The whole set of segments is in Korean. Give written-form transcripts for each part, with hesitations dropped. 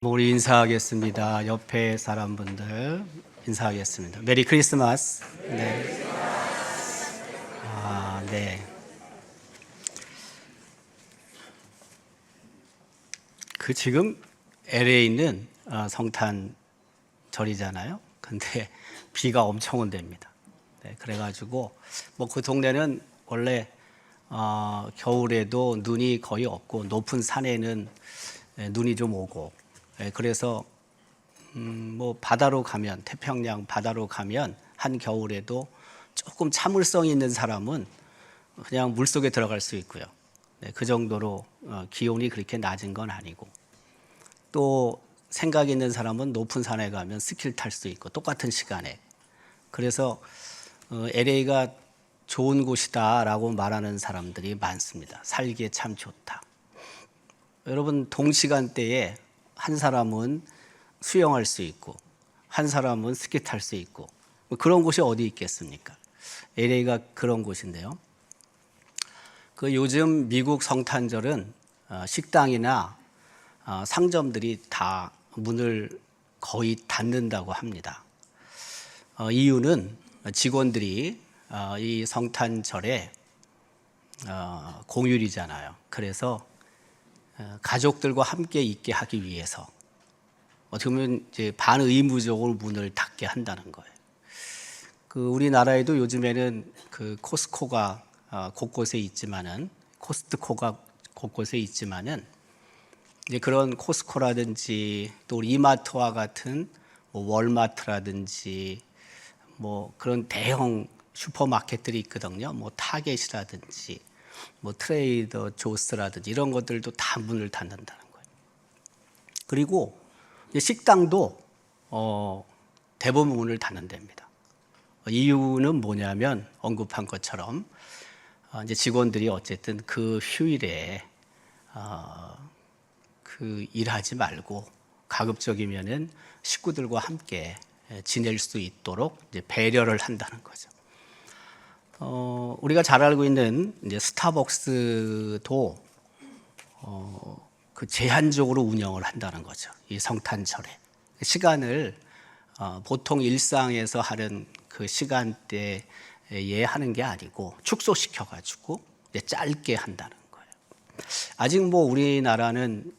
우리 인사하겠습니다. 옆에 사람분들 인사하겠습니다. 메리 크리스마스. 네. 네. 지금 LA는 성탄절이잖아요. 근데 비가 엄청 온답니다. 네, 그래가지고 그 동네는 원래 겨울에도 눈이 거의 없고 높은 산에는 눈이 좀 오고, 그래서 바다로 가면, 태평양 바다로 가면 한겨울에도 조금 참을성 있는 사람은 그냥 물속에 들어갈 수 있고요. 네, 그 정도로 기온이 그렇게 낮은 건 아니고, 또 생각 있는 사람은 높은 산에 가면 스키를 탈 수 있고, 똑같은 시간에. 그래서 LA가 좋은 곳이다라고 말하는 사람들이 많습니다. 살기에 참 좋다. 여러분, 동시간대에 한 사람은 수영할 수 있고 한 사람은 스키 탈 수 있고, 그런 곳이 어디 있겠습니까? LA가 그런 곳인데요. 요즘 미국 성탄절은 식당이나 상점들이 다 문을 거의 닫는다고 합니다. 이유는 직원들이 이 성탄절에 공휴일이잖아요. 그래서 가족들과 함께 있게 하기 위해서 어떻게 보면 이제 반의무적으로 문을 닫게 한다는 거예요. 우리나라에도 요즘에는 코스코가 곳곳에 있지만은, 코스트코가 곳곳에 있지만은, 이제 그런 코스코라든지 또 우리 이마트와 같은 월마트라든지 그런 대형 슈퍼마켓들이 있거든요. 타겟이라든지 트레이더 조스라든지 이런 것들도 다 문을 닫는다는 거예요. 그리고 식당도 대부분 문을 닫는답니다. 이유는 뭐냐면 언급한 것처럼 이제 직원들이 어쨌든 그 휴일에 일하지 말고 가급적이면은 식구들과 함께 지낼 수 있도록 이제 배려를 한다는 거죠. 우리가 잘 알고 있는 이제 스타벅스도 제한적으로 운영을 한다는 거죠. 이 성탄절에 시간을 보통 일상에서 하는 그 시간대에 하는 게 아니고 축소시켜 가지고 짧게 한다는 거예요. 아직 우리나라는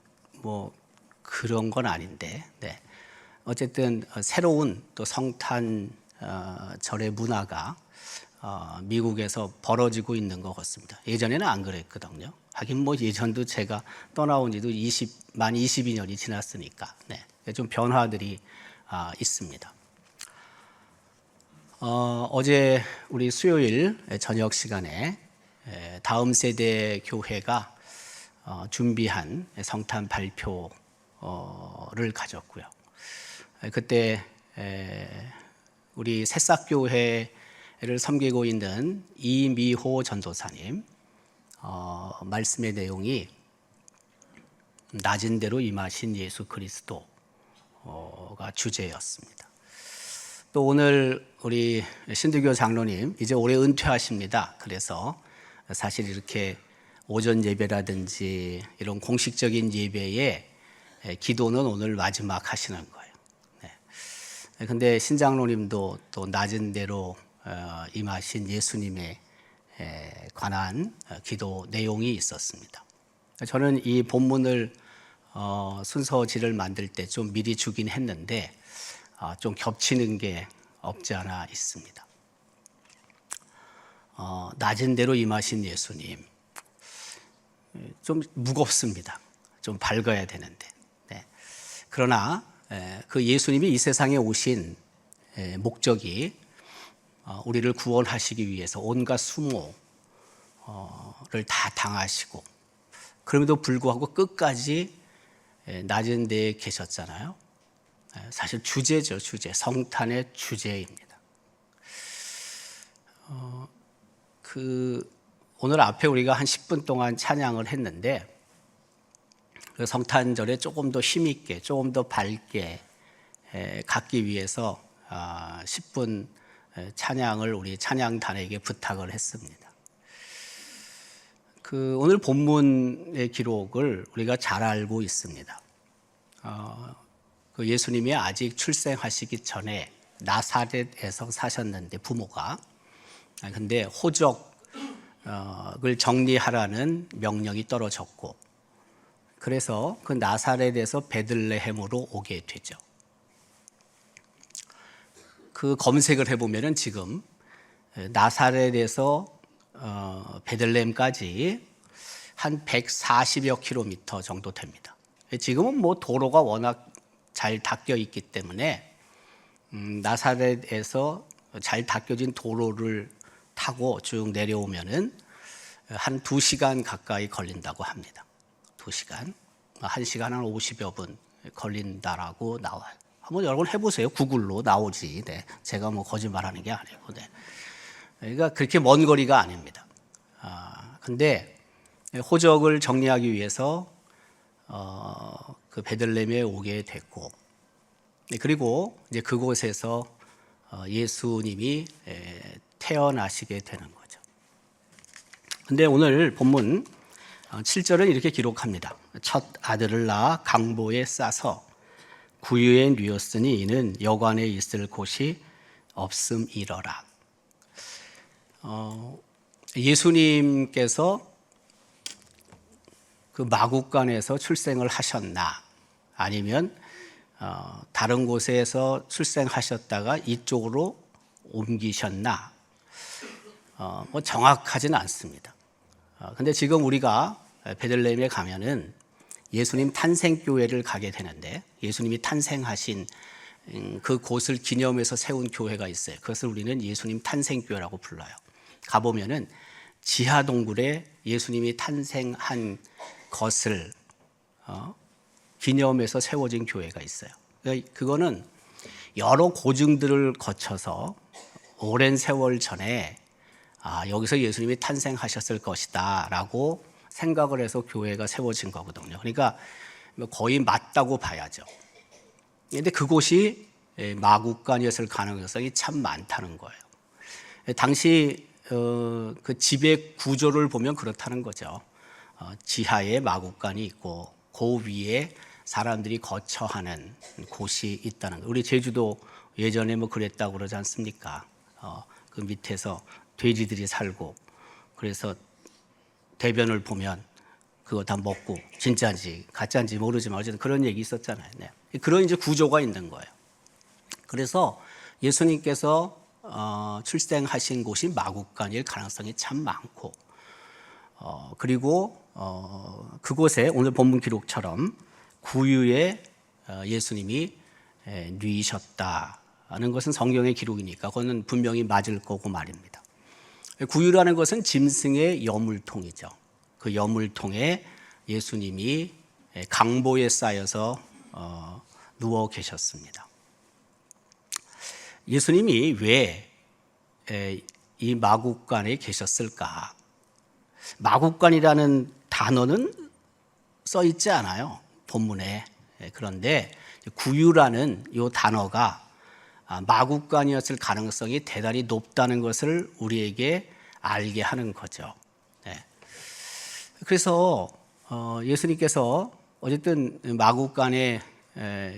그런 건 아닌데, 네. 어쨌든 새로운 또 성탄절의 문화가 미국에서 벌어지고 있는 것 같습니다. 예전에는 안 그랬거든요. 하긴 예전도 제가 떠나온 지도 만 22년이 지났으니까, 네. 좀 변화들이 있습니다. 어제 우리 수요일 저녁 시간에 다음 세대 교회가 준비한 성탄 발표를 가졌고요. 그때 우리 새싹교회를 섬기고 있는 이미호 전도사님 말씀의 내용이 낮은 대로 임하신 예수 그리스도가 주제였습니다. 또 오늘 우리 신두교 장로님 이제 올해 은퇴하십니다. 그래서 사실 이렇게 오전 예배라든지 이런 공식적인 예배에 기도는 오늘 마지막 하시는 거예요. 네. 근데 신장로님도 또 낮은 대로 임하신 예수님에 관한 기도 내용이 있었습니다. 저는 이 본문을 순서지를 만들 때 좀 미리 주긴 했는데 좀 겹치는 게 없지 않아 있습니다. 낮은 대로 임하신 예수님, 좀 무겁습니다. 좀 밝아야 되는데. 네. 그러나 그 예수님이 이 세상에 오신 목적이 우리를 구원하시기 위해서 온갖 수모를 다 당하시고, 그럼에도 불구하고 끝까지 낮은 데에 계셨잖아요. 사실 주제죠, 주제. 성탄의 주제입니다. 오늘 앞에 우리가 한 10분 동안 찬양을 했는데, 그 성탄절에 조금 더 힘있게, 조금 더 밝게 갖기 위해서 10분 찬양을 우리 찬양단에게 부탁을 했습니다. 오늘 본문의 기록을 우리가 잘 알고 있습니다. 그 예수님이 아직 출생하시기 전에 나사렛에서 사셨는데 부모가 근데 호적을 정리하라는 명령이 떨어졌고 그래서 그 나사렛에서 베들레헴으로 오게 되죠. 그 검색을 해보면은 지금 나사렛에서 베들레헴까지 한 140여 킬로미터 정도 됩니다. 지금은 뭐 도로가 워낙 잘 닦여 있기 때문에 나사렛에서 잘 닦여진 도로를 타고 쭉 내려오면은 한 2시간 가까이 걸린다고 합니다. 2시간, 1시간 한 50여 분 걸린다라고 나와요. 한번 여러분 해보세요. 구글로 나오지. 네. 제가 뭐 거짓말하는 게 아니고. 네. 그러니까 그렇게 먼 거리가 아닙니다. 근데 호적을 정리하기 위해서 그 베들레헴에 오게 됐고, 그리고 이제 그곳에서 예수님이 태어나시게 되는 거죠. 근데 오늘 본문 7절은 이렇게 기록합니다. 첫 아들을 낳아 강보에 싸서 구유에 누였으니 이는 여관에 있을 곳이 없음이러라. 예수님께서 그 마국간에서 출생을 하셨나 아니면 다른 곳에서 출생하셨다가 이쪽으로 옮기셨나 뭐 정확하지는 않습니다. 근데 지금 우리가 베들레헴에 가면은 예수님 탄생교회를 가게 되는데 예수님이 탄생하신 그 곳을 기념해서 세운 교회가 있어요. 그것을 우리는 예수님 탄생교회라고 불러요. 가보면은 지하 동굴에 예수님이 탄생한 것을 기념해서 세워진 교회가 있어요. 그거는 여러 고증들을 거쳐서 오랜 세월 전에 여기서 예수님이 탄생하셨을 것이다 라고 생각을 해서 교회가 세워진 거거든요. 그러니까 거의 맞다고 봐야죠. 그런데 그곳이 마국간이었을 가능성이 참 많다는 거예요. 당시 그 집의 구조를 보면 그렇다는 거죠. 지하에 마국간이 있고 그 위에 사람들이 거처하는 곳이 있다는 거. 우리 제주도 예전에 뭐 그랬다고 그러지 않습니까? 그 밑에서 돼지들이 살고 그래서 대변을 보면 그거 다 먹고 진짜인지 가짜인지 모르지만 어쨌든 그런 얘기 있었잖아요. 네. 그런 이제 구조가 있는 거예요. 그래서 예수님께서 출생하신 곳이 마국간일 가능성이 참 많고 그리고 그곳에 오늘 본문 기록처럼 구유에 예수님이 누이셨다는 것은 성경의 기록이니까 그거는 분명히 맞을 거고 말입니다. 구유라는 것은 짐승의 여물통이죠. 그 여물통에 예수님이 강보에 쌓여서 누워 계셨습니다. 예수님이 왜 이 마국간에 계셨을까? 마국간이라는 단어는 써 있지 않아요. 본문에. 그런데 구유라는 이 단어가 마국간이었을 가능성이 대단히 높다는 것을 우리에게 알게 하는 거죠. 네. 그래서 예수님께서 어쨌든 마국간에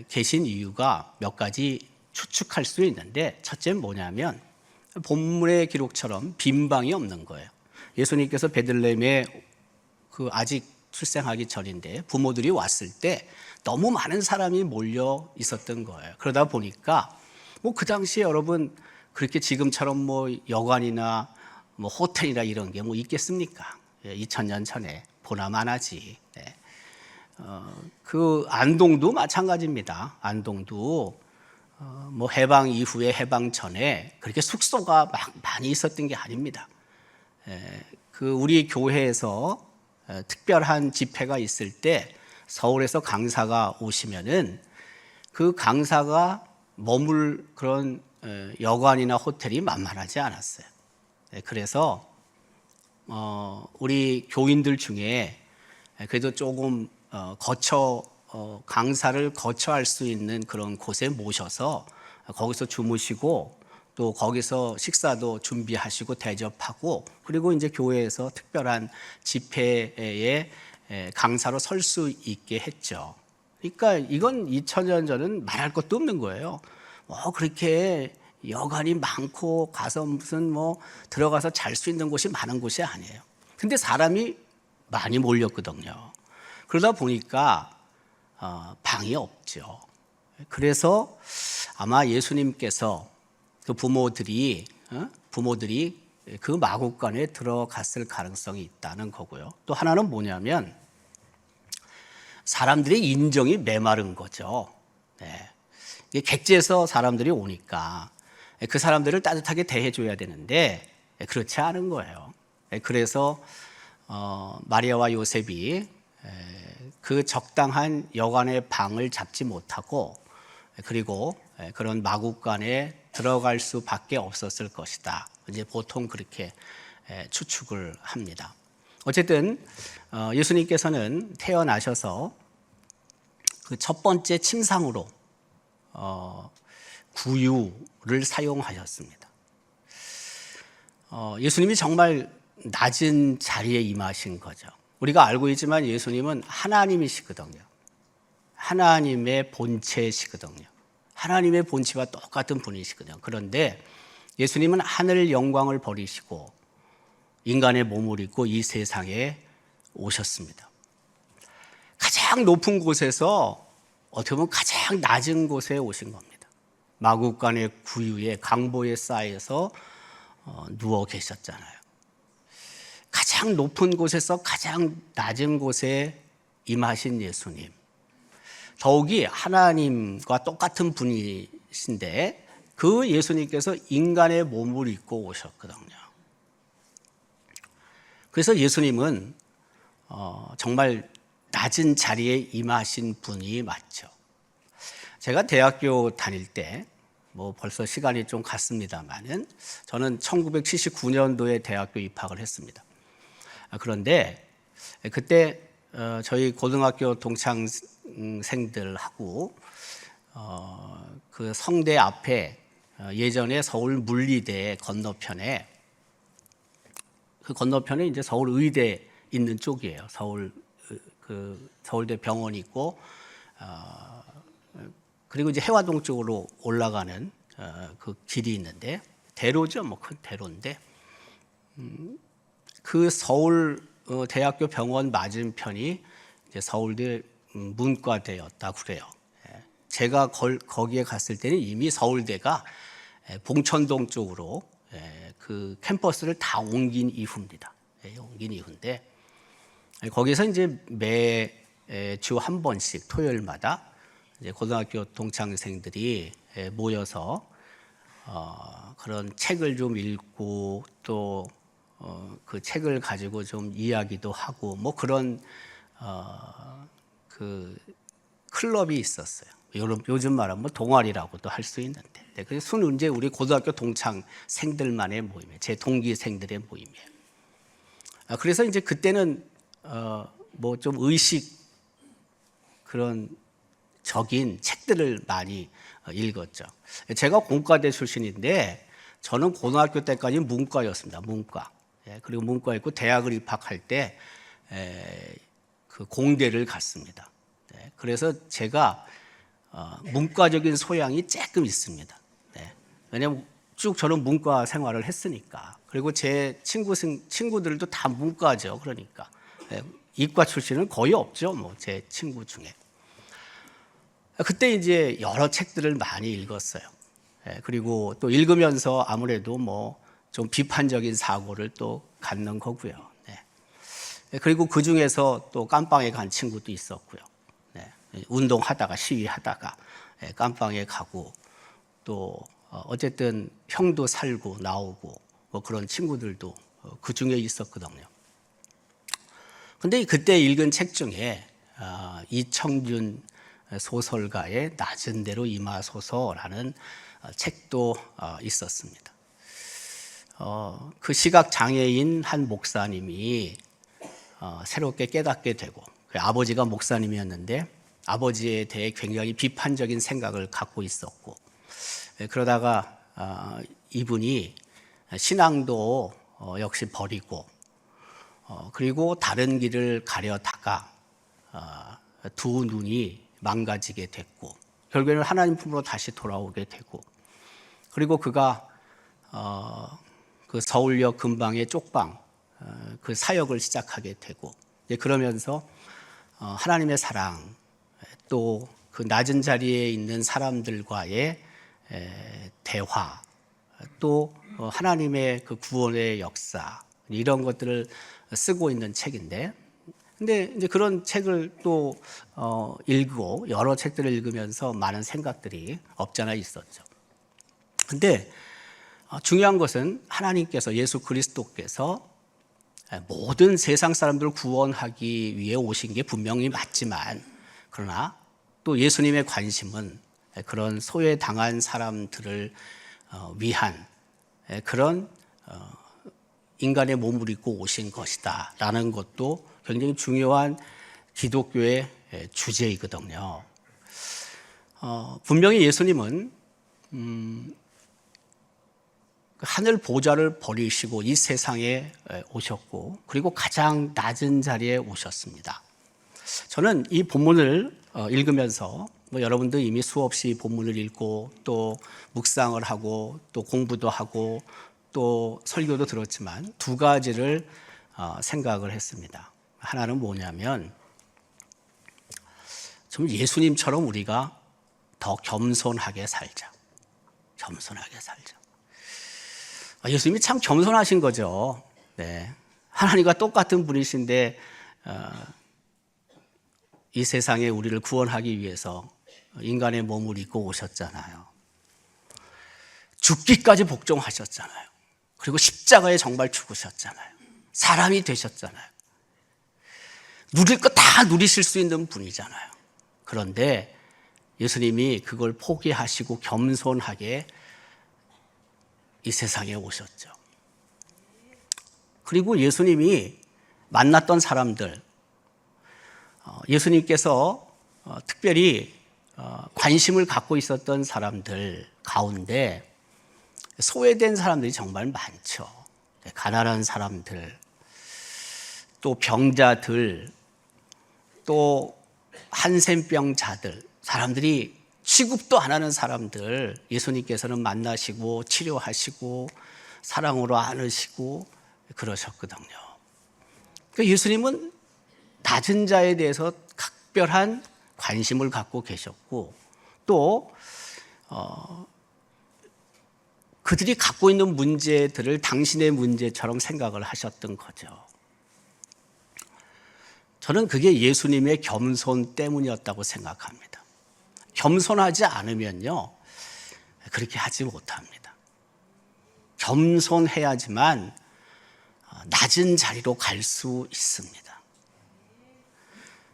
계신 이유가 몇 가지 추측할 수 있는데 첫째는 뭐냐면 본문의 기록처럼 빈방이 없는 거예요. 예수님께서 베들레헴에 그 아직 출생하기 전인데 부모들이 왔을 때 너무 많은 사람이 몰려 있었던 거예요. 그러다 보니까 뭐 그 당시에 여러분 그렇게 지금처럼 뭐 여관이나 뭐 호텔이나 이런 게 뭐 있겠습니까? 2000년 전에 보나마나지. 네. 그 안동도 마찬가지입니다. 안동도 뭐 해방 이후에 해방 전에 그렇게 숙소가 막 많이 있었던 게 아닙니다. 그 우리 교회에서 특별한 집회가 있을 때 서울에서 강사가 오시면은 그 강사가 머물 그런 여관이나 호텔이 만만하지 않았어요. 그래서 우리 교인들 중에 그래도 조금 강사를 거처할 수 있는 그런 곳에 모셔서 거기서 주무시고 또 거기서 식사도 준비하시고 대접하고 그리고 이제 교회에서 특별한 집회에 강사로 설 수 있게 했죠. 그러니까 이건 2000년 전은 말할 것도 없는 거예요. 그렇게 여관이 많고 가서 무슨 뭐 들어가서 잘 수 있는 곳이 많은 곳이 아니에요. 근데 사람이 많이 몰렸거든요. 그러다 보니까 방이 없죠. 그래서 아마 예수님께서 그 부모들이 그 마구간에 들어갔을 가능성이 있다는 거고요. 또 하나는 뭐냐면 사람들의 인정이 메마른 거죠. 네. 이게 객지에서 사람들이 오니까 그 사람들을 따뜻하게 대해줘야 되는데 그렇지 않은 거예요. 그래서 마리아와 요셉이 그 적당한 여관의 방을 잡지 못하고 그리고 그런 마구간에 들어갈 수밖에 없었을 것이다. 이제 보통 그렇게 추측을 합니다. 어쨌든 예수님께서는 태어나셔서 그 첫 번째 침상으로 구유를 사용하셨습니다. 예수님이 정말 낮은 자리에 임하신 거죠. 우리가 알고 있지만 예수님은 하나님이시거든요. 하나님의 본체시거든요. 하나님의 본체와 똑같은 분이시거든요. 그런데 예수님은 하늘 영광을 버리시고 인간의 몸을 입고 이 세상에 오셨습니다. 가장 높은 곳에서 어떻게 보면 가장 낮은 곳에 오신 겁니다. 마구간의 구유에 강보에 쌓여서 누워 계셨잖아요. 가장 높은 곳에서 가장 낮은 곳에 임하신 예수님. 더욱이 하나님과 똑같은 분이신데 그 예수님께서 인간의 몸을 입고 오셨거든요. 그래서 예수님은 정말 낮은 자리에 임하신 분이 맞죠. 제가 대학교 다닐 때 벌써 시간이 좀 갔습니다만은 저는 1979년도에 대학교 입학을 했습니다. 그런데 그때 저희 고등학교 동창생들하고 그 성대 앞에 예전에 서울 물리대 건너편에 그 건너편에 이제 서울 의대 있는 쪽이에요. 서울대 병원이 있고 그리고 이제 해화동 쪽으로 올라가는 그 길이 있는데 대로죠, 큰 대로인데 그 서울 대학교 병원 맞은편이 이제 서울대 문과대였다고 그래요. 제가 거기에 갔을 때는 이미 서울대가 봉천동 쪽으로 그 캠퍼스를 다 옮긴 이후입니다. 옮긴 이후인데 거기서 이제 매주 한 번씩 토요일마다 이제 고등학교 동창생들이 모여서 그런 책을 좀 읽고 또 그 책을 가지고 좀 이야기도 하고 그런 그 클럽이 있었어요. 요즘 말하면 동아리라고도 할 수 있는데, 그래서 순 우리 고등학교 동창생들만의 모임이에요. 제 동기생들의 모임이에요. 그래서 이제 그때는 좀 의식 그런 적인 책들을 많이 읽었죠. 제가 공과대 출신인데 저는 고등학교 때까지 문과였습니다. 문과. 그리고 문과에 있고 대학을 입학할 때 그 공대를 갔습니다. 그래서 제가 문과적인 소양이 조금 있습니다. 왜냐하면 쭉 저는 문과 생활을 했으니까. 그리고 제 친구들도 다 문과죠. 그러니까 이과 출신은 거의 없죠. 제 친구 중에. 그때 이제 여러 책들을 많이 읽었어요. 그리고 또 읽으면서 아무래도 좀 비판적인 사고를 또 갖는 거고요. 그리고 그 중에서 또 깜빵에 간 친구도 있었고요. 운동하다가 시위하다가 깜빵에 가고 또 어쨌든 형도 살고 나오고 그런 친구들도 그 중에 있었거든요. 근데 그때 읽은 책 중에 이청준 소설가의 낮은 데로 임하소서라는 책도 있었습니다. 그 시각 장애인 한 목사님이 새롭게 깨닫게 되고 그 아버지가 목사님이었는데 아버지에 대해 굉장히 비판적인 생각을 갖고 있었고 그러다가 이분이 신앙도 역시 버리고 그리고 다른 길을 가려다가 두 눈이 망가지게 됐고 결국에는 하나님 품으로 다시 돌아오게 되고 그리고 그가 그 서울역 근방의 쪽방 그 사역을 시작하게 되고 그러면서 하나님의 사랑 또 그 낮은 자리에 있는 사람들과의 대화 또 하나님의 그 구원의 역사 이런 것들을 쓰고 있는 책인데 근데 이제 그런 책을 또 읽고 여러 책들을 읽으면서 많은 생각들이 없잖아 있었죠. 근데 중요한 것은 하나님께서 예수 그리스도께서 모든 세상 사람들을 구원하기 위해 오신 게 분명히 맞지만 그러나 또 예수님의 관심은 그런 소외당한 사람들을 위한 그런 인간의 몸을 입고 오신 것이다 라는 것도 굉장히 중요한 기독교의 주제이거든요. 분명히 예수님은 하늘 보좌를 버리시고 이 세상에 오셨고 그리고 가장 낮은 자리에 오셨습니다. 저는 이 본문을 읽으면서 여러분도 이미 수없이 본문을 읽고 또 묵상을 하고 또 공부도 하고 또 설교도 들었지만 두 가지를 생각을 했습니다. 하나는 뭐냐면 좀 예수님처럼 우리가 더 겸손하게 살자. 겸손하게 살자. 예수님이 참 겸손하신 거죠. 네. 하나님과 똑같은 분이신데 이 세상에 우리를 구원하기 위해서 인간의 몸을 입고 오셨잖아요. 죽기까지 복종하셨잖아요. 그리고 십자가에 정말 죽으셨잖아요. 사람이 되셨잖아요. 누릴 거 다 누리실 수 있는 분이잖아요. 그런데 예수님이 그걸 포기하시고 겸손하게 이 세상에 오셨죠. 그리고 예수님이 만났던 사람들, 예수님께서 특별히 관심을 갖고 있었던 사람들 가운데 소외된 사람들이 정말 많죠. 가난한 사람들, 또 병자들, 또 한센병자들, 사람들이 취급도 안 하는 사람들 예수님께서는 만나시고 치료하시고 사랑으로 안으시고 그러셨거든요. 그러니까 예수님은 낮은 자에 대해서 각별한 관심을 갖고 계셨고 또 그들이 갖고 있는 문제들을 당신의 문제처럼 생각을 하셨던 거죠. 저는 그게 예수님의 겸손 때문이었다고 생각합니다. 겸손하지 않으면요, 그렇게 하지 못합니다. 겸손해야지만 낮은 자리로 갈 수 있습니다.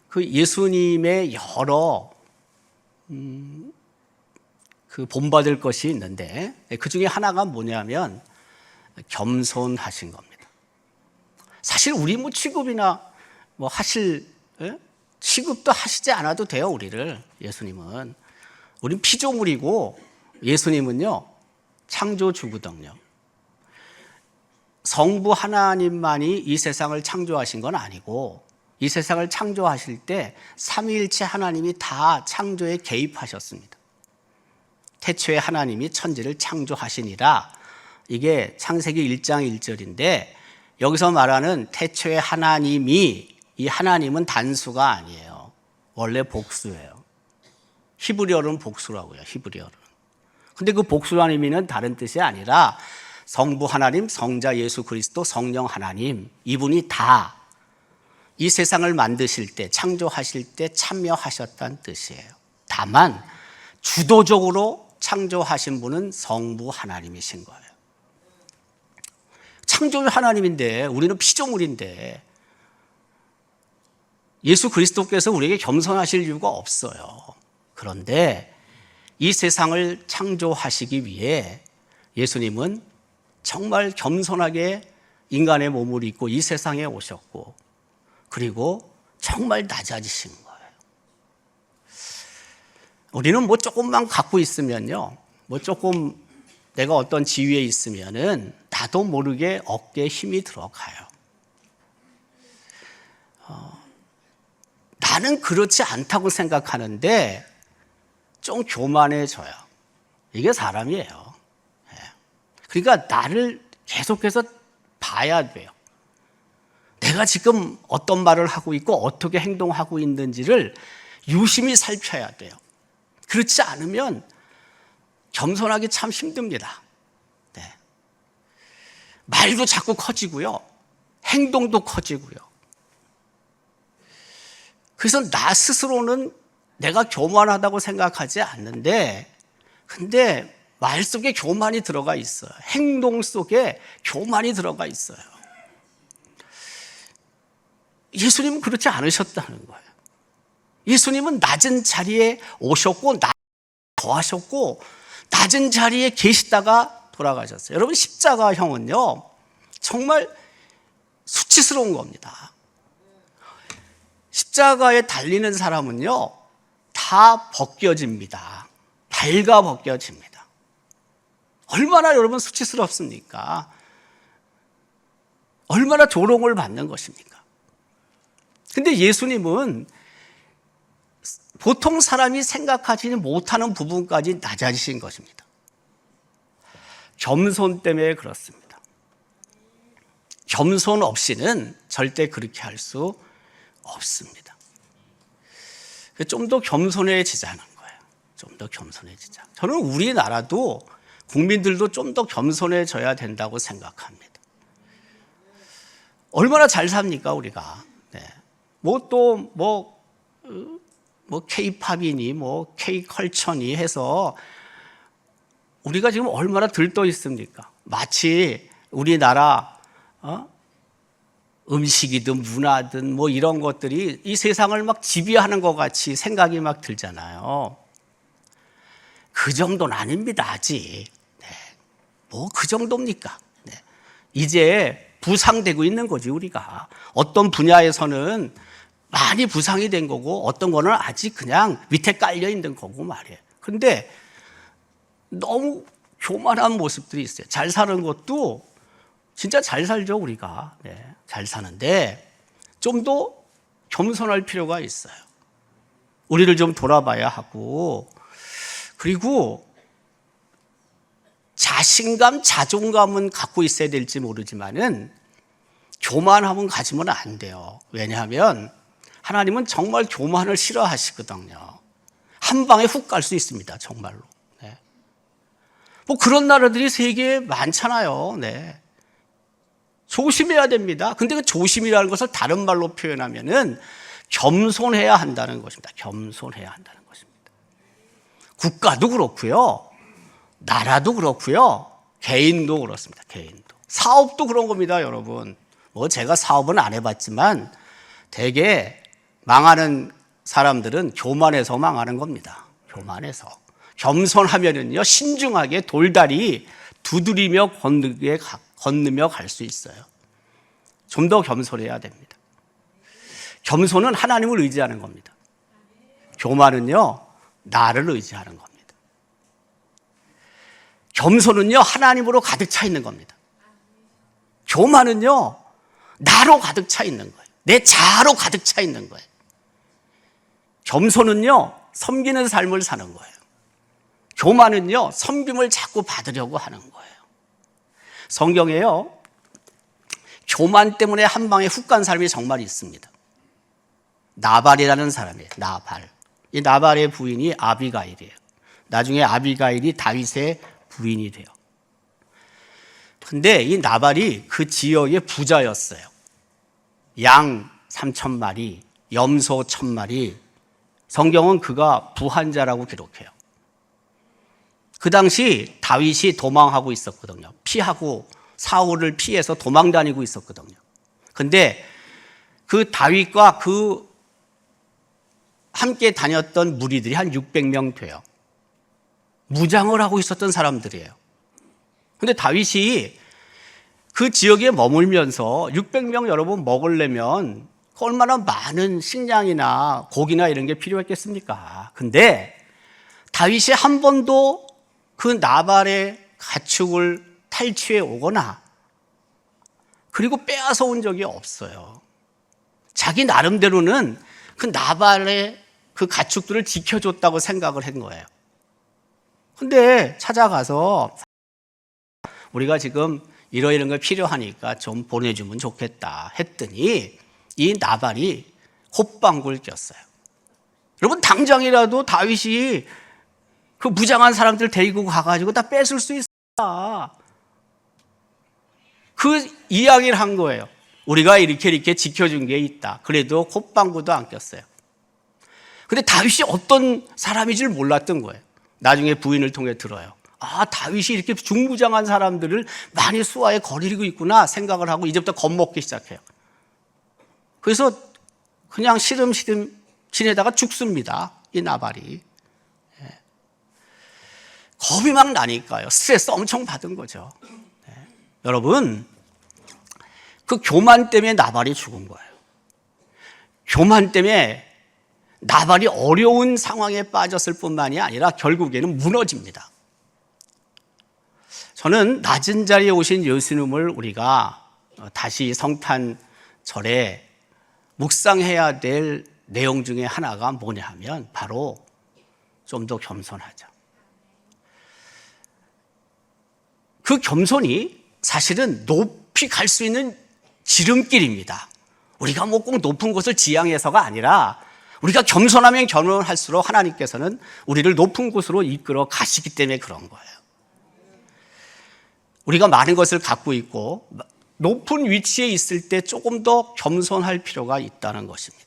그 예수님의 여러 그 본받을 것이 있는데 그 중에 하나가 뭐냐면 겸손하신 겁니다. 사실 우리 뭐 취급이나 뭐 하실 취급도 하시지 않아도 돼요. 우리를 예수님은 우린 피조물이고 예수님은요 창조주거든요. 성부 하나님만이 이 세상을 창조하신 건 아니고 이 세상을 창조하실 때 삼위일체 하나님이 다 창조에 개입하셨습니다. 태초에 하나님이 천지를 창조하시니라. 이게 창세기 1장 1절인데 여기서 말하는 태초에 하나님이 이 하나님은 단수가 아니에요. 원래 복수예요. 히브리어로는 복수라고요. 히브리어로는. 근데 그 복수라는 의미는 다른 뜻이 아니라 성부 하나님, 성자 예수 그리스도, 성령 하나님 이분이 다 이 세상을 만드실 때 창조하실 때 참여하셨다는 뜻이에요. 다만 주도적으로 창조하신 분은 성부 하나님이신 거예요. 창조주 하나님인데 우리는 피조물인데 예수 그리스도께서 우리에게 겸손하실 이유가 없어요. 그런데 이 세상을 창조하시기 위해 예수님은 정말 겸손하게 인간의 몸을 입고 이 세상에 오셨고 그리고 정말 낮아지신 거예요. 우리는 뭐 조금만 갖고 있으면요, 뭐 조금 내가 어떤 지위에 있으면은 나도 모르게 어깨에 힘이 들어가요. 나는 그렇지 않다고 생각하는데 좀 교만해져요. 이게 사람이에요. 그러니까 나를 계속해서 봐야 돼요. 내가 지금 어떤 말을 하고 있고 어떻게 행동하고 있는지를 유심히 살펴야 돼요. 그렇지 않으면 겸손하기 참 힘듭니다. 네. 말도 자꾸 커지고요. 행동도 커지고요. 그래서 나 스스로는 내가 교만하다고 생각하지 않는데, 근데 말 속에 교만이 들어가 있어요. 행동 속에 교만이 들어가 있어요. 예수님은 그렇지 않으셨다는 거예요. 예수님은 낮은 자리에 오셨고 거하셨고 낮은 자리에 계시다가 돌아가셨어요. 여러분, 십자가형은요 정말 수치스러운 겁니다. 십자가에 달리는 사람은요 다 벗겨집니다. 발가 벗겨집니다. 얼마나 여러분 수치스럽습니까? 얼마나 조롱을 받는 것입니까? 근데 예수님은 보통 사람이 생각하지 못하는 부분까지 낮아지신 것입니다. 겸손 때문에 그렇습니다. 겸손 없이는 절대 그렇게 할 수 없습니다. 좀 더 겸손해지자는 거예요. 좀 더 겸손해지자. 저는 우리나라도 국민들도 좀 더 겸손해져야 된다고 생각합니다. 얼마나 잘 삽니까 우리가? 네. K-팝이니 K-컬처니 해서 우리가 지금 얼마나 들떠 있습니까? 마치 우리나라 음식이든 문화든 이런 것들이 이 세상을 막 지배하는 것 같이 생각이 막 들잖아요. 그 정도는 아닙니다, 아직. 네. 그 정도입니까? 네. 이제 부상되고 있는 거지, 우리가. 어떤 분야에서는 많이 부상이 된 거고 어떤 거는 아직 그냥 밑에 깔려 있는 거고 말이에요. 그런데 너무 교만한 모습들이 있어요. 잘 사는 것도 진짜 잘 살죠, 우리가. 네, 잘 사는데 좀 더 겸손할 필요가 있어요. 우리를 좀 돌아봐야 하고, 그리고 자신감, 자존감은 갖고 있어야 될지 모르지만은 교만함은 가지면 안 돼요. 왜냐하면 하나님은 정말 교만을 싫어하시거든요. 한 방에 훅 갈 수 있습니다, 정말로. 네. 그런 나라들이 세계에 많잖아요. 네. 조심해야 됩니다. 근데 그 조심이라는 것을 다른 말로 표현하면은 겸손해야 한다는 것입니다. 겸손해야 한다는 것입니다. 국가도 그렇고요. 나라도 그렇고요. 개인도 그렇습니다. 개인도. 사업도 그런 겁니다, 여러분. 제가 사업은 안 해봤지만 되게 망하는 사람들은 교만해서 망하는 겁니다. 교만해서. 겸손하면은요, 신중하게 돌다리 두드리며 건너며 갈 수 있어요. 좀 더 겸손해야 됩니다. 겸손은 하나님을 의지하는 겁니다. 교만은요, 나를 의지하는 겁니다. 겸손은요, 하나님으로 가득 차 있는 겁니다. 교만은요, 나로 가득 차 있는 거예요. 내 자아로 가득 차 있는 거예요. 겸손은요, 섬기는 삶을 사는 거예요. 교만은요, 섬김을 자꾸 받으려고 하는 거예요. 성경에요, 교만 때문에 한 방에 훅 간 사람이 정말 있습니다. 나발이라는 사람이에요. 나발. 이 나발의 부인이 아비가일이에요. 나중에 아비가일이 다윗의 부인이 돼요. 근데 이 나발이 그 지역의 부자였어요. 양 3,000마리, 염소 1,000마리. 성경은 그가 부한자라고 기록해요. 그 당시 다윗이 도망하고 있었거든요. 피하고 사울을 피해서 도망 다니고 있었거든요. 근데 그 다윗과 그 함께 다녔던 무리들이 한 600명 돼요. 무장을 하고 있었던 사람들이에요. 근데 다윗이 그 지역에 머물면서 600명 여러분 먹으려면 얼마나 많은 식량이나 고기나 이런 게 필요했겠습니까? 근데 다윗이 한 번도 그 나발의 가축을 탈취해 오거나 그리고 빼앗아 온 적이 없어요. 자기 나름대로는 그 나발의 그 가축들을 지켜줬다고 생각을 한 거예요. 근데 찾아가서 우리가 지금 이런 거 필요하니까 좀 보내주면 좋겠다 했더니 이 나발이 콧방구를 꼈어요. 여러분, 당장이라도 다윗이 그 무장한 사람들 데리고 가가지고 다 뺏을 수 있어. 그 이야기를 한 거예요. 우리가 이렇게 지켜준 게 있다. 그래도 콧방구도 안 꼈어요. 근데 다윗이 어떤 사람인지를 몰랐던 거예요. 나중에 부인을 통해 들어요. 아, 다윗이 이렇게 중무장한 사람들을 많이 수하에 거느리고 있구나 생각을 하고 이제부터 겁먹기 시작해요. 그래서 그냥 시름시름 지내다가 죽습니다. 이 나발이. 겁이 막 나니까요. 스트레스 엄청 받은 거죠. 여러분, 그 교만 때문에 나발이 죽은 거예요. 교만 때문에 나발이 어려운 상황에 빠졌을 뿐만이 아니라 결국에는 무너집니다. 저는 낮은 자리에 오신 예수님을 우리가 다시 성탄절에 묵상해야 될 내용 중에 하나가 뭐냐 하면 바로 좀 더 겸손하자. 그 겸손이 사실은 높이 갈 수 있는 지름길입니다. 우리가 뭐 꼭 높은 곳을 지향해서가 아니라 우리가 겸손하면 겸손할수록 하나님께서는 우리를 높은 곳으로 이끌어 가시기 때문에 그런 거예요. 우리가 많은 것을 갖고 있고 높은 위치에 있을 때 조금 더 겸손할 필요가 있다는 것입니다.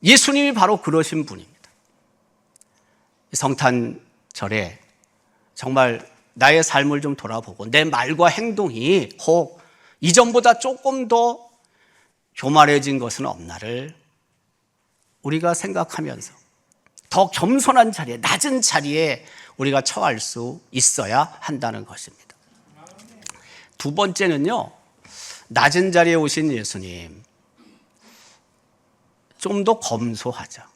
예수님이 바로 그러신 분입니다. 성탄절에 정말 나의 삶을 좀 돌아보고 내 말과 행동이 혹 이전보다 조금 더 교만해진 것은 없나를 우리가 생각하면서 더 겸손한 자리에, 낮은 자리에 우리가 처할 수 있어야 한다는 것입니다. 두 번째는요, 낮은 자리에 오신 예수님, 좀 더 검소하자.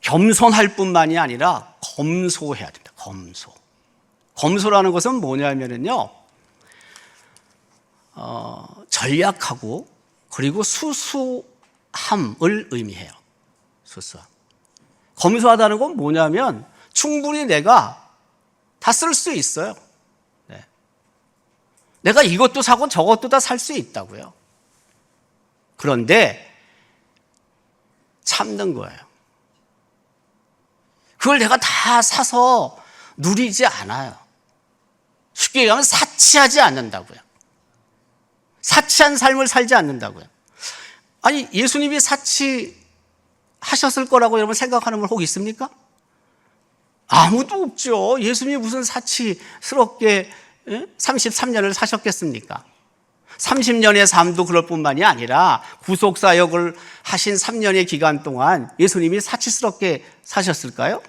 겸손할 뿐만이 아니라 검소해야 됩니다. 검소. 검소라는 것은 뭐냐면요, 전략하고 그리고 수수함을 의미해요. 수수함. 검소하다는 건 뭐냐면 충분히 내가 다 쓸 수 있어요. 네. 내가 이것도 사고 저것도 다 살 수 있다고요. 그런데 참는 거예요. 그걸 내가 다 사서 누리지 않아요. 쉽게 얘기하면 사치하지 않는다고요. 사치한 삶을 살지 않는다고요. 아니, 예수님이 사치하셨을 거라고 여러분 생각하는 분 혹 있습니까? 아무도 없죠. 예수님이 무슨 사치스럽게 33년을 사셨겠습니까? 30년의 삶도 그럴 뿐만이 아니라 구속사역을 하신 3년의 기간 동안 예수님이 사치스럽게 사셨을까요?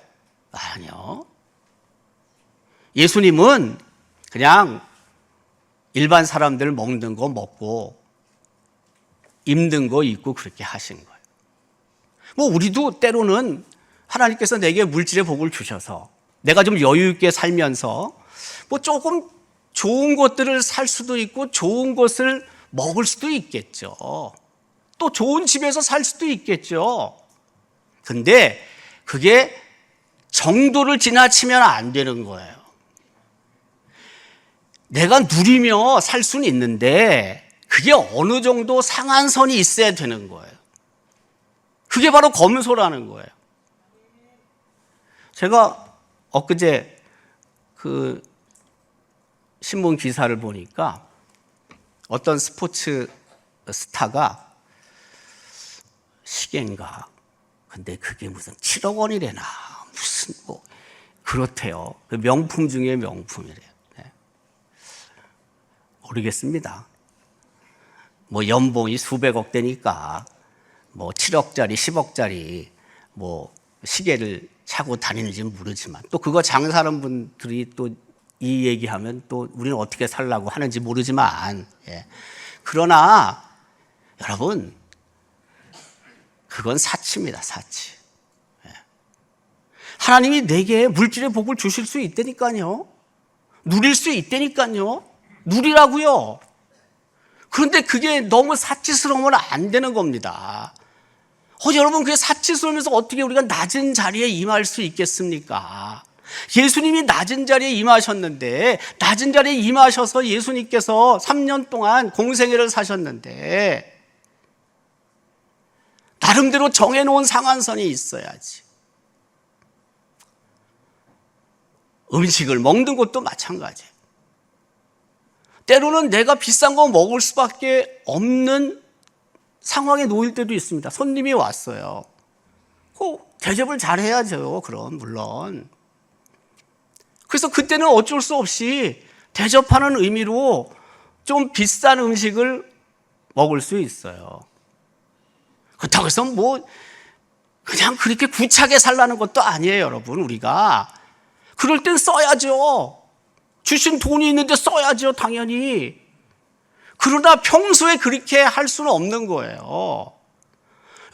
아니요. 예수님은 그냥 일반 사람들 먹는 거 먹고 입는 거 입고 그렇게 하신 거예요. 뭐 우리도 때로는 하나님께서 내게 물질의 복을 주셔서 내가 좀 여유 있게 살면서 뭐 조금 좋은 것들을 살 수도 있고 좋은 것을 먹을 수도 있겠죠. 또 좋은 집에서 살 수도 있겠죠. 근데 그게 정도를 지나치면 안 되는 거예요. 내가 누리며 살 수는 있는데 그게 어느 정도 상한선이 있어야 되는 거예요. 그게 바로 검소라는 거예요. 제가 엊그제 그 신문 기사를 보니까 어떤 스포츠 스타가 시계인가? 근데 그게 무슨 7억 원이래나 무슨 뭐 그렇대요. 명품 중에 명품이래요. 네. 모르겠습니다. 뭐 연봉이 수백억 되니까 뭐 7억짜리 10억짜리 뭐 시계를 차고 다니는지는 모르지만 또 그거 장사하는 분들이 또 이 얘기하면 또 우리는 어떻게 살라고 하는지 모르지만 그러나 여러분 그건 사치입니다. 사치. 하나님이 내게 물질의 복을 주실 수 있다니까요. 누릴 수 있다니까요. 누리라고요. 그런데 그게 너무 사치스러우면 안 되는 겁니다. 여러분, 그게 사치스러우면서 어떻게 우리가 낮은 자리에 임할 수 있겠습니까? 예수님이 낮은 자리에 임하셨는데, 낮은 자리에 임하셔서 예수님께서 3년 동안 공생애를 사셨는데, 나름대로 정해놓은 상한선이 있어야지. 음식을 먹는 것도 마찬가지예요. 때로는 내가 비싼 거 먹을 수밖에 없는 상황에 놓일 때도 있습니다. 손님이 왔어요. 대접을 잘 해야죠. 그럼 물론. 그래서 그때는 어쩔 수 없이 대접하는 의미로 좀 비싼 음식을 먹을 수 있어요. 그렇다고 해서 그냥 그렇게 구차하게 살라는 것도 아니에요, 여러분. 우리가 그럴 땐 써야죠. 주신 돈이 있는데 써야죠, 당연히. 그러나 평소에 그렇게 할 수는 없는 거예요.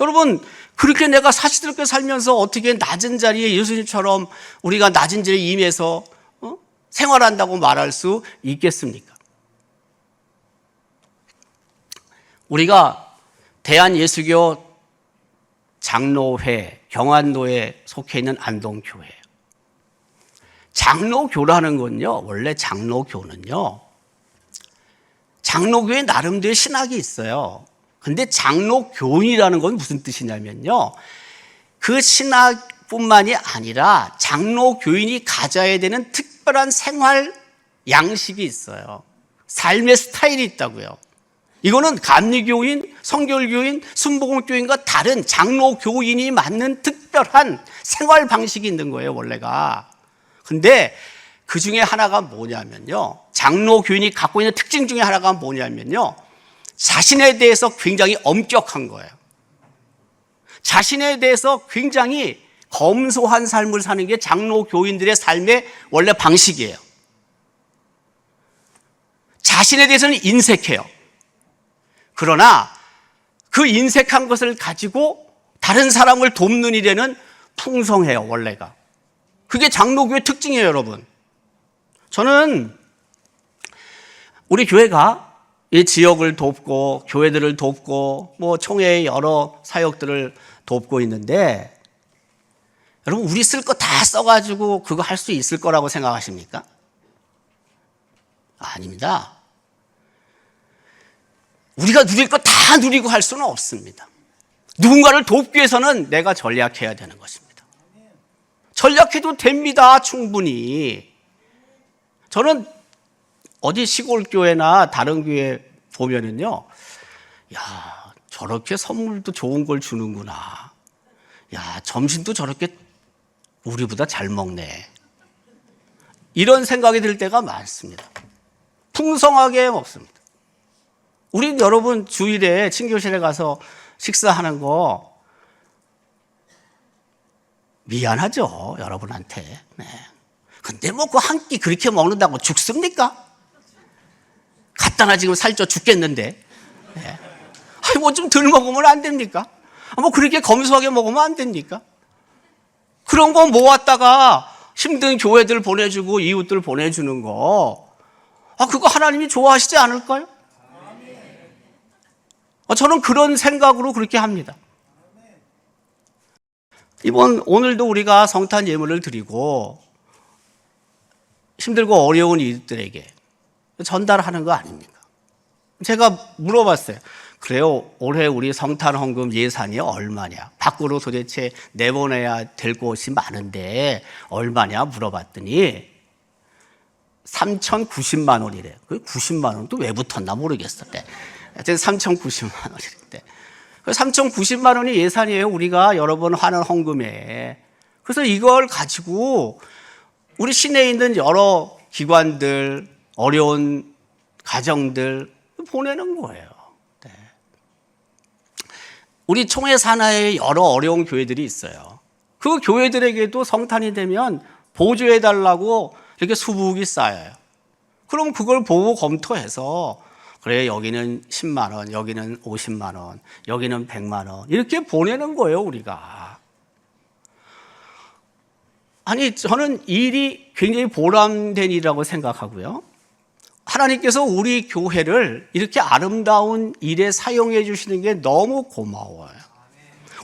여러분, 그렇게 내가 사시들게 살면서 어떻게 낮은 자리에 예수님처럼 우리가 낮은 자리에 임해서 생활한다고 말할 수 있겠습니까? 우리가 대한예수교 장로회, 경안도에 속해 있는 안동교회예요. 장로교라는 건요, 원래 장로교는요, 장로교에 나름대로의 신학이 있어요. 근데 장로교인이라는 건 무슨 뜻이냐면요, 그 신학뿐만이 아니라 장로교인이 가져야 되는 특별한 생활 양식이 있어요. 삶의 스타일이 있다고요. 이거는 감리교인, 성결교인, 순복음교인과 다른 장로교인이 맞는 특별한 생활 방식이 있는 거예요, 원래가. 근데 그 중에 하나가 뭐냐면요, 장로교인이 갖고 있는 특징 중에 하나가 뭐냐면요, 자신에 대해서 굉장히 엄격한 거예요. 자신에 대해서 굉장히 검소한 삶을 사는 게 장로교인들의 삶의 원래 방식이에요. 자신에 대해서는 인색해요. 그러나 그 인색한 것을 가지고 다른 사람을 돕는 일에는 풍성해요, 원래가. 그게 장로교의 특징이에요, 여러분. 저는 우리 교회가 이 지역을 돕고 교회들을 돕고 총회의 여러 사역들을 돕고 있는데, 여러분, 우리 쓸 거 다 써가지고 그거 할 수 있을 거라고 생각하십니까? 아닙니다. 우리가 누릴 거 다 누리고 할 수는 없습니다. 누군가를 돕기 위해서는 내가 전략해야 되는 것입니다. 전략해도 됩니다, 충분히. 저는 어디 시골 교회나 다른 교회 보면은요, 야, 저렇게 선물도 좋은 걸 주는구나. 야, 점심도 저렇게 우리보다 잘 먹네. 이런 생각이 들 때가 많습니다. 풍성하게 먹습니다. 우리 여러분 주일에 친교실에 가서 식사하는 거 미안하죠, 여러분한테. 네. 근데 그 한 끼 그렇게 먹는다고 죽습니까? 갖다나 지금 살쪄 죽겠는데. 네. 좀 덜 먹으면 안 됩니까? 그렇게 검소하게 먹으면 안 됩니까? 그런 거 모았다가 힘든 교회들 보내주고 이웃들 보내주는 거, 그거 하나님이 좋아하시지 않을까요? 저는 그런 생각으로 그렇게 합니다. 오늘도 우리가 성탄 예물을 드리고 힘들고 어려운 이웃들에게 전달하는 거 아닙니까? 제가 물어봤어요. 그래요, 올해 우리 성탄 헌금 예산이 얼마냐? 밖으로 도대체 내보내야 될 곳이 많은데 얼마냐 물어봤더니 3,090만 원이래요. 그 90만 원도 왜 붙었나 모르겠어. 하여튼 3,090만 원인데, 3,090만 원이 예산이에요, 우리가 여러 번 하는 헌금에. 그래서 이걸 가지고 우리 시내에 있는 여러 기관들, 어려운 가정들 보내는 거예요. 네. 우리 총회 산하에 여러 어려운 교회들이 있어요. 그 교회들에게도 성탄이 되면 보조해달라고 이렇게 수북이 쌓여요. 그럼 그걸 보고 검토해서, 그래, 여기는 10만 원, 여기는 50만 원, 여기는 100만 원, 이렇게 보내는 거예요, 우리가. 저는 이 일이 굉장히 보람된 일이라고 생각하고요. 하나님께서 우리 교회를 이렇게 아름다운 일에 사용해 주시는 게 너무 고마워요.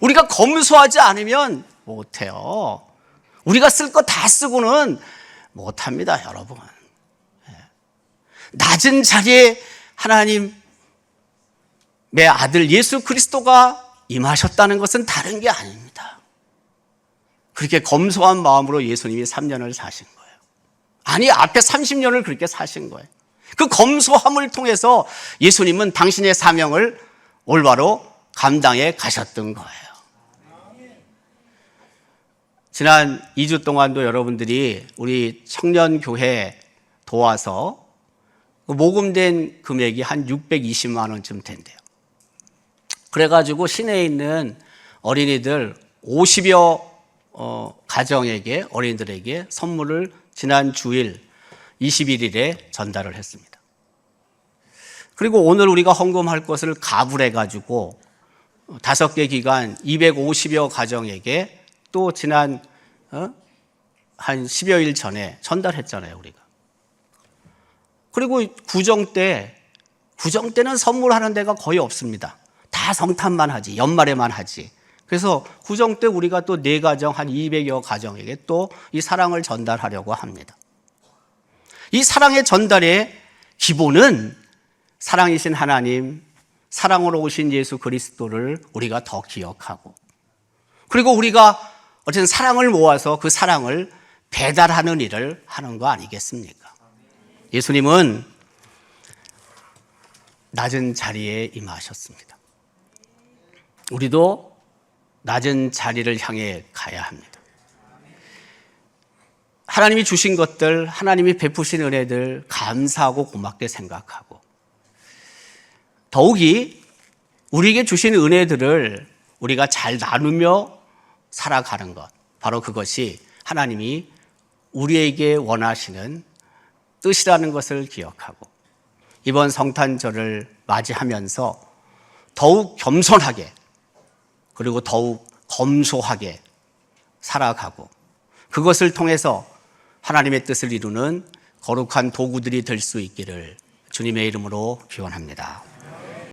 우리가 검소하지 않으면 못해요. 우리가 쓸 거 다 쓰고는 못합니다, 여러분. 낮은 자리에 하나님의 아들 예수 그리스도가 임하셨다는 것은 다른 게 아닙니다. 그렇게 검소한 마음으로 예수님이 3년을 사신 거예요. 아니, 앞에 30년을 그렇게 사신 거예요. 그 검소함을 통해서 예수님은 당신의 사명을 올바로 감당해 가셨던 거예요. 지난 2주 동안도 여러분들이 우리 청년교회 도와서 모금된 금액이 한 620만 원쯤 된대요. 그래가지고 시내에 있는 어린이들 50여 가정에게, 어린이들에게 선물을 지난 주일 21일에 전달을 했습니다. 그리고 오늘 우리가 헌금할 것을 가불해가지고 5개 기관 250여 가정에게 또 지난 한 10여일 전에 전달했잖아요, 우리가. 그리고 구정 때는 선물하는 데가 거의 없습니다. 다 성탄만 하지, 연말에만 하지. 그래서 구정 때 우리가 또 4가정, 한 200여 가정에게 또 이 사랑을 전달하려고 합니다. 이 사랑의 전달의 기본은 사랑이신 하나님, 사랑으로 오신 예수 그리스도를 우리가 더 기억하고, 그리고 우리가 어쨌든 사랑을 모아서 그 사랑을 배달하는 일을 하는 거 아니겠습니까? 예수님은 낮은 자리에 임하셨습니다. 우리도 낮은 자리를 향해 가야 합니다. 하나님이 주신 것들, 하나님이 베푸신 은혜들 감사하고 고맙게 생각하고, 더욱이 우리에게 주신 은혜들을 우리가 잘 나누며 살아가는 것, 바로 그것이 하나님이 우리에게 원하시는 뜻이라는 것을 기억하고, 이번 성탄절을 맞이하면서 더욱 겸손하게, 그리고 더욱 검소하게 살아가고, 그것을 통해서 하나님의 뜻을 이루는 거룩한 도구들이 될 수 있기를 주님의 이름으로 기원합니다.